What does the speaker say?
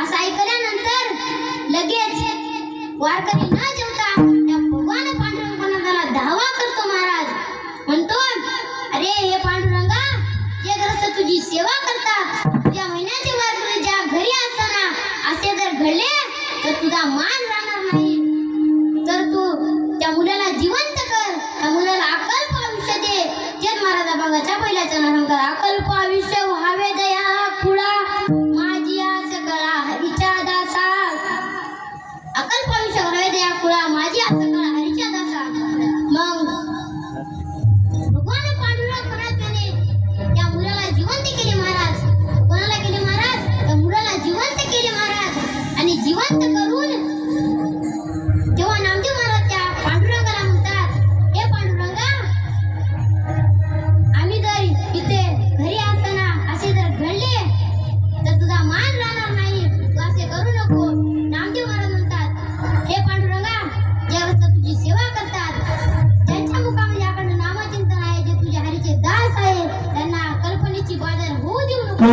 असं ऐकल्यानंतर लगेच वारकरी न जेवता त्या भगवान पांडुरंगाला धावा करतो महाराज. म्हणतो, अरे हे पांडुरंगा, जे ग्रस्त तुझी सेवा करतात, तुझ्या महिन्याचे वारकरी ज्या घरी असताना असे जर घडले तर तुझा मान राहणार नाही. तर तू त्या मुलाला जिवंत कर, त्या मुलाला अकल्प आयुष्य दे. जेत महाराजा बघाच्या पहिल्याच्या सांगतात, अकल्प आयुष्य व्हावे दया खुळा माझी आस कळा हरीच्या दासा. अकल्प आयुष्य व्हावे दया खुळा माझी आस कळा हरीच्या दासा. मग भगवान पांडुरंग परमात्म्याने त्या मुलाला जिवंत केले महाराज. कोणाला केले महाराज? त्या मुलाला जिवंत केले महाराज. आणि जिवंत करून तेव्हा नामदेव महाराज त्या पांडुरंगाला म्हणतात, हे पांडुरंगा, आम्ही जर इथे घरी असताना असे जर घडले तर तुझा मान राहणार नाही, तू असे करू नको. नामदेव महाराज म्हणतात, हे पांडुरंगा, ज्यावेळेस तुझी सेवा करतात, ज्यांच्या मुखामध्ये याकडे नामचिंतन आहे, जे तुझ्या हरीचे दास आहे, त्यांना कल्पनेची बाजार होऊ देऊ नको.